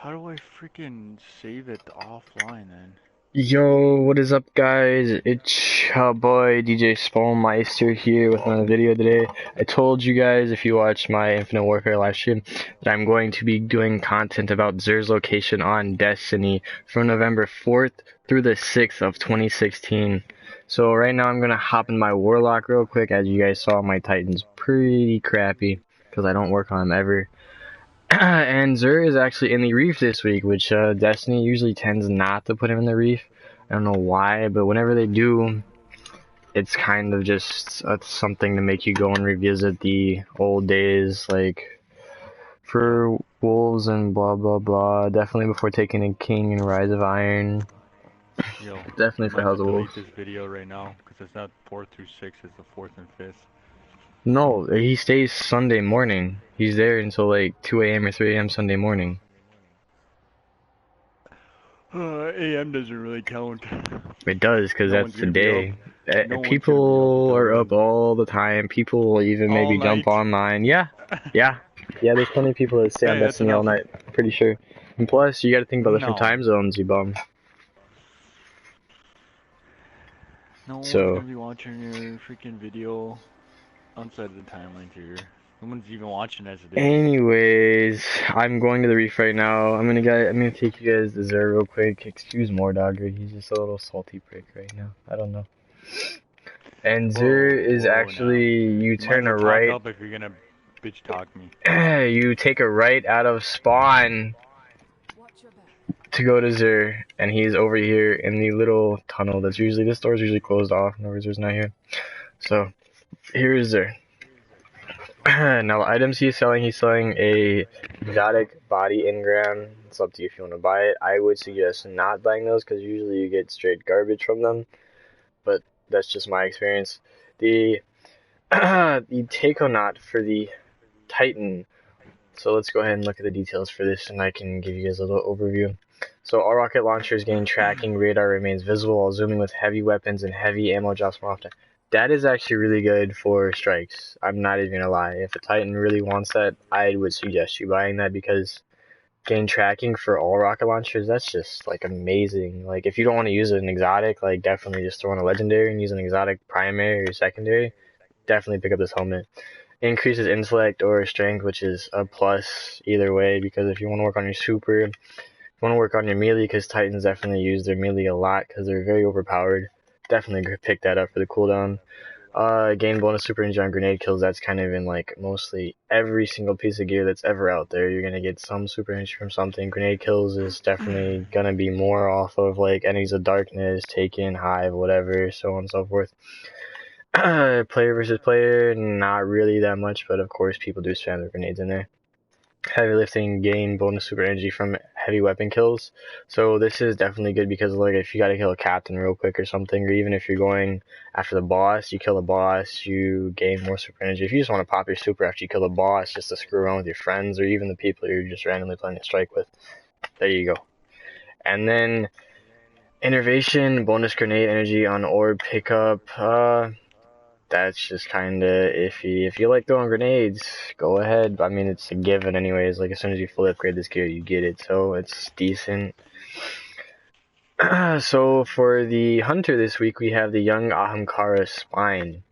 How do I freaking save it offline then? Yo, what is up, guys? It's your boy DJ Spomister here with another video today. I told you guys, if you watch my Infinite Warfare live stream, that I'm going to be doing content about Xur's location on Destiny from November 4th through the 6th of 2016. So right now I'm gonna hop in my Warlock real quick. As you guys saw, my Titan's pretty crappy because I don't work on him ever. And Xur is actually in the Reef this week, which Destiny usually tends not to put him in the Reef. I don't know why, but whenever they do, it's kind of just something to make you go and revisit the old days, like for Wolves and blah blah blah. Definitely before taking a King and Rise of Iron. Yo, Definitely I for might have House to of delete Wolves. this video right now because it's not 4th through 6th, it's the 4th and 5th. No, he stays Sunday morning. He's there until like 2 a.m. or 3 a.m. Sunday morning. AM doesn't really count. It does, because No that's one's the gonna be up. day. No one's gonna be up People are up until all the time. People will even all maybe jump night. online. Yeah, yeah, yeah. There's plenty of people that stay on Hey, that's Destiny all enough. night. Pretty sure. And plus, you got to think about different No. time zones, you bum. No one's So, gonna be watching your freaking video outside of the timeline here. No one's even watching as it is. anyways, I'm going to the reef right now. I'm gonna take you guys to Zer real quick. Excuse Mordogger. He's just a little salty prick right now. I don't know. And Zer Whoa, is whoa now. actually, you You might as turn well a talk right. up if you're gonna bitch talk me. You take a right out of spawn to go to Zur, and he's over here in the little tunnel that's usually, this door's usually closed off whenever Zur's not here. So, here is Zur. Now, the items he's selling a exotic body engram. It's up to you if you want to buy it. I would suggest not buying those because usually you get straight garbage from them, but that's just my experience. The, the Taconaught for the Titan. So let's go ahead and look at the details for this, and I can give you guys a little overview. So all rocket launchers gain tracking, radar remains visible while zooming with heavy weapons and heavy ammo drops more often. That is actually really good for strikes. I'm not even gonna lie. If a Titan really wants that, I would suggest you buying that because gain tracking for all rocket launchers, that's just like amazing. Like if you don't want to use an exotic, like definitely just throw in a legendary and use an exotic primary or secondary. Definitely pick up this helmet. Increases intellect or strength, which is a plus either way, because if you want to work on your super, you want to work on your melee, because Titans definitely use their melee a lot because they're very overpowered. Definitely pick that up for the cooldown. Gain bonus super ninja on grenade kills. That's kind of in like mostly every single piece of gear that's ever out there. You're gonna get some super ninja from something. Grenade kills is definitely gonna be more off of like enemies of darkness, Taken, Hive, whatever, so on and so forth. Player versus player, not really that much, but of course people do spam their grenades in there. Heavy lifting, gain bonus super energy from heavy weapon kills. So this is definitely good because like if you gotta kill a captain real quick or something, or even if you're going after the boss, you kill the boss, you gain more super energy. If you just want to pop your super after you kill the boss just to screw around with your friends or even the people you're just randomly playing a strike with, there you go. And then innervation, bonus grenade energy on orb pickup. That's just kind of iffy. If you like throwing grenades, go ahead. I mean, it's a given anyways. Like, as soon as you fully upgrade this gear, you get it. So, it's decent. So, for the Hunter this week, we have the Young Ahamkara Spine.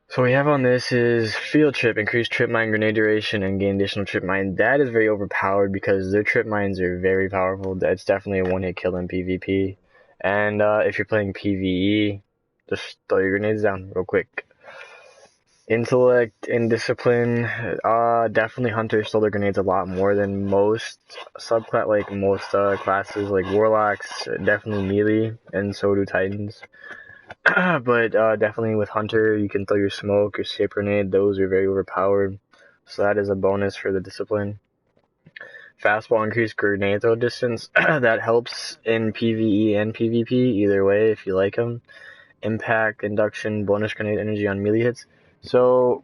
So, we have on this is Field Trip, increase trip mine grenade duration, and gain additional trip mine. That is very overpowered because their trip mines are very powerful. That's definitely a one-hit kill in PvP. And if you're playing PvE, just throw your grenades down real quick. Intellect and discipline, definitely hunters stole their grenades a lot more than most subclass, like most classes, like warlocks, definitely melee, and so do titans. But definitely with hunter, you can throw your smoke, your escape grenade. Those are very overpowered, so that is a bonus for the discipline. Fastball increased grenade throw distance. That helps in PvE and PvP either way if you like them. Impact, induction, bonus grenade energy on melee hits. So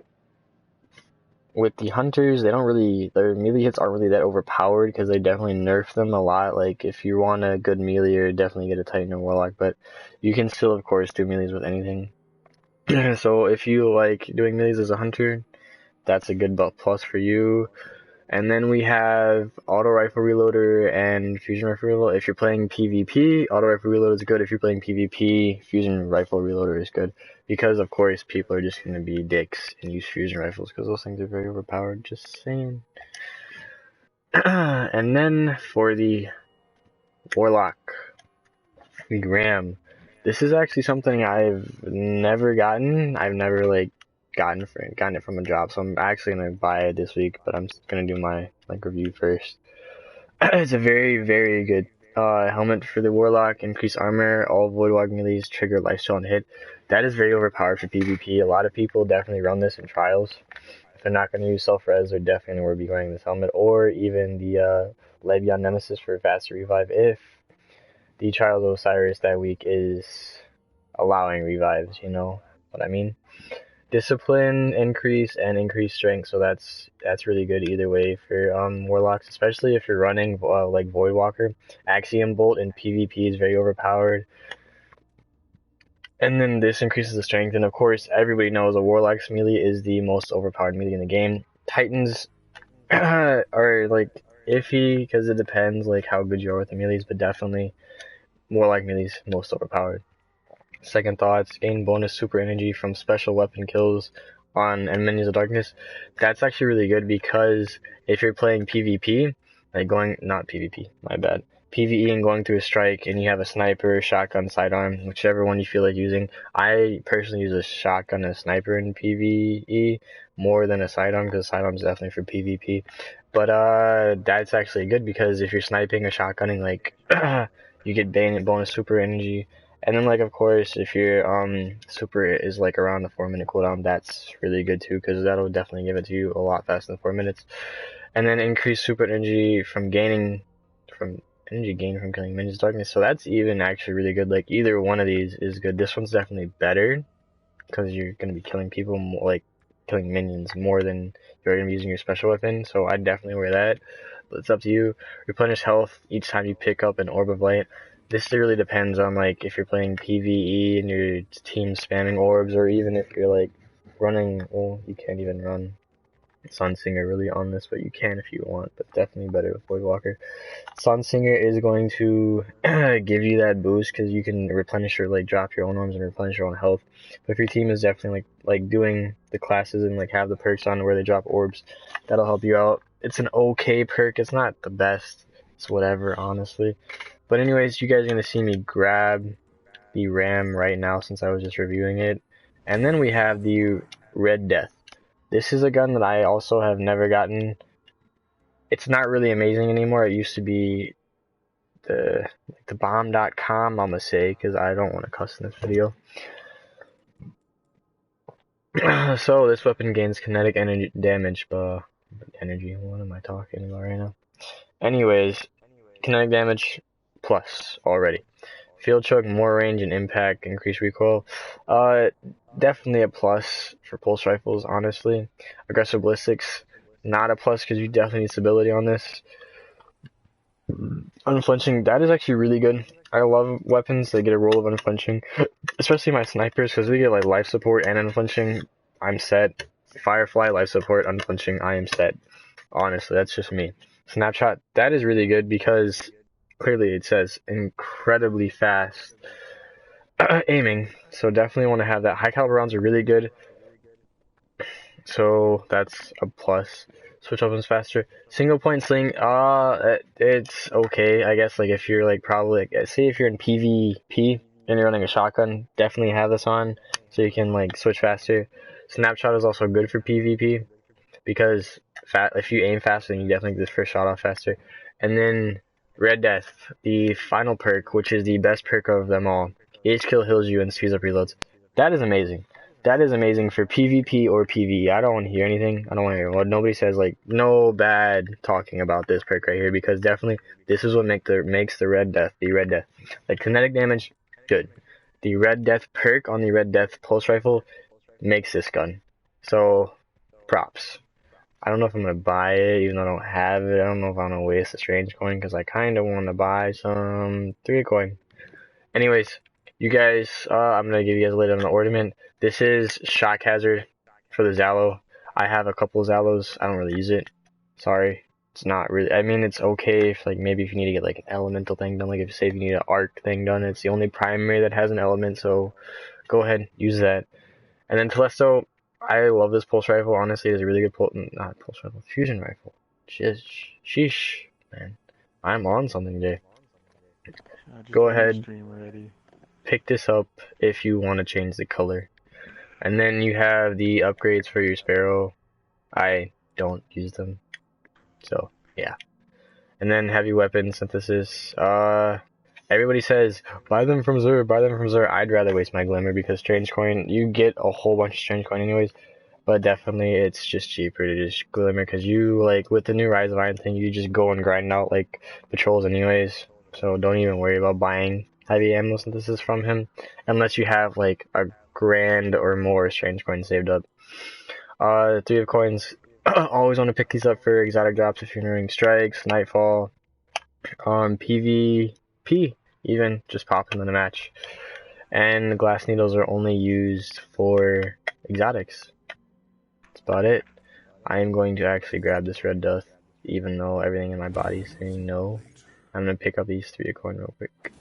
with the hunters, they don't really, their melee hits aren't really that overpowered because they definitely nerf them a lot. Like if you want a good melee, you definitely get a Titan or Warlock, but you can still of course do melees with anything. So if you like doing melees as a hunter, that's a good plus for you. And then we have auto rifle reloader and fusion rifle reloader. If you're playing PvP, auto rifle reloader is good. If you're playing PvP, fusion rifle reloader is good. Because, of course, people are just going to be dicks and use fusion rifles because those things are very overpowered. Just saying. And then for the Warlock, the Ram. This is actually something I've never gotten. I've never, like, gotten it from a job, so I'm actually gonna buy it this week, but I'm gonna do my review first. It's a very, very good helmet for the Warlock. Increased armor, all Voidwalk melees trigger lifesteal and hit. That is very overpowered for PvP. A lot of people definitely run this in trials. If they're not going to use self-res, they're definitely going to be wearing this helmet, or even the Levion Nemesis for faster revive if the Child of Osiris that week is allowing revives, you know what I mean? Discipline increase and increased strength, so that's really good either way for Warlocks, especially if you're running like Voidwalker. Axiom Bolt in PvP is very overpowered. And then this increases the strength, and of course everybody knows a Warlock's melee is the most overpowered melee in the game. Titans are like iffy because it depends like how good you are with the melees, but definitely Warlock melee's most overpowered. Second thoughts, gain bonus super energy from special weapon kills on minions of darkness. That's actually really good because if you're playing PvP, like not PvP, my bad. PvE and going through a strike and you have a sniper, shotgun, sidearm, whichever one you feel like using. I personally use a shotgun and a sniper in PvE more than a sidearm because sidearm is definitely for PvP. But that's actually good because if you're sniping or shotgunning, like you get bonus super energy. And then, like, of course, if your super is like around the 4-minute cooldown, that's really good too, because that'll definitely give it to you a lot faster than 4 minutes. And then increase super energy from gain from killing minions of darkness. So that's even actually really good. Like either one of these is good. This one's definitely better because you're gonna be killing people more, like killing minions more than you're gonna be using your special weapon. So I'd definitely wear that. But it's up to you. Replenish health each time you pick up an orb of light. This really depends on like if you're playing PvE and your team spamming orbs, or even if you're like running. Well, you can't even run Sunsinger really on this, but you can if you want. But definitely better with Voidwalker. Sunsinger is going to give you that boost because you can replenish or like drop your own orbs and replenish your own health. But if your team is definitely like doing the classes and like have the perks on where they drop orbs, that'll help you out. It's an okay perk. It's not the best. It's whatever, honestly. But anyways, you guys are going to see me grab the RAM right now since I was just reviewing it. And then we have the Red Death. This is a gun that I also have never gotten. It's not really amazing anymore. It used to be the bomb.com, I'm going to say, because I don't want to cuss in this video. So this weapon gains kinetic energy damage, what am I talking about right now? Anyways, kinetic damage plus already. Field choke, more range and impact, increased recoil. Definitely a plus for pulse rifles, honestly. Aggressive ballistics, not a plus because you definitely need stability on this. Unflinching, that is actually really good. I love weapons that get a roll of unflinching, especially my snipers because they get like life support and unflinching. I'm set. Firefly, life support, unflinching, I am set. Honestly, that's just me. Snapshot, that is really good because clearly it says incredibly fast aiming, so definitely want to have that. High caliber rounds are really good, so that's a plus. Switch weapons faster. Single point sling, it's okay, I guess. Like if you're like probably like, say if you're in PvP and you're running a shotgun, definitely have this on so you can like switch faster. Snapshot is also good for PvP because if you aim faster, then you definitely get this first shot off faster. And then Red Death, the final perk, which is the best perk of them all. Each kill heals you and speeds up reloads. That is amazing. That is amazing for PvP or PvE. I don't want to hear anything. I don't want to hear what nobody says. Like no bad talking about this perk right here because definitely this is what makes the Red Death the Red Death. Like kinetic damage, good. The Red Death perk on the Red Death pulse rifle makes this gun. So props. I don't know if I'm going to buy it, even though I don't have it. I don't know if I'm going to waste a strange coin, because I kind of want to buy some 3 coin. Anyways, you guys, I'm going to give you guys a later on the ornament. This is Shock Hazard for the Zalo. I have a couple Zalos. I don't really use it. Sorry. It's not really, I mean, it's okay if, like, maybe if you need to get, like, an elemental thing done, like, if, say, if you need an arc thing done, it's the only primary that has an element, so go ahead, use that. And then Telesto, I love this pulse rifle, honestly, it's a really good not pulse rifle, fusion rifle. Sheesh, man. I'm on something, Jay. I just Go joined your ahead, stream already. pick this up if you want to change the color. And then you have the upgrades for your Sparrow. I don't use them, so, yeah. And then heavy weapon synthesis. Everybody says buy them from Zur, buy them from Zur. I'd rather waste my glimmer because strange coin, you get a whole bunch of strange coin anyways. But definitely, it's just cheaper to just glimmer because you like with the new Rise of Iron thing, you just go and grind out like patrols anyways. So don't even worry about buying heavy ammo synthesis from him unless you have like a grand or more strange coin saved up. 3 of coins. Always want to pick these up for exotic drops if you're doing strikes, nightfall, PvP, even just pop them in a match. And the glass needles are only used for exotics. That's about it. I am going to actually grab this red dust, even though everything in my body is saying no. I'm gonna pick up these 3 of coin real quick.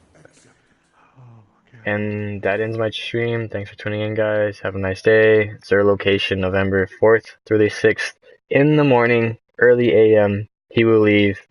Oh, okay. And that ends my stream. Thanks for tuning in, guys. Have a nice day. It's their location, November 4th through the 6th in the morning, early AM. He will leave.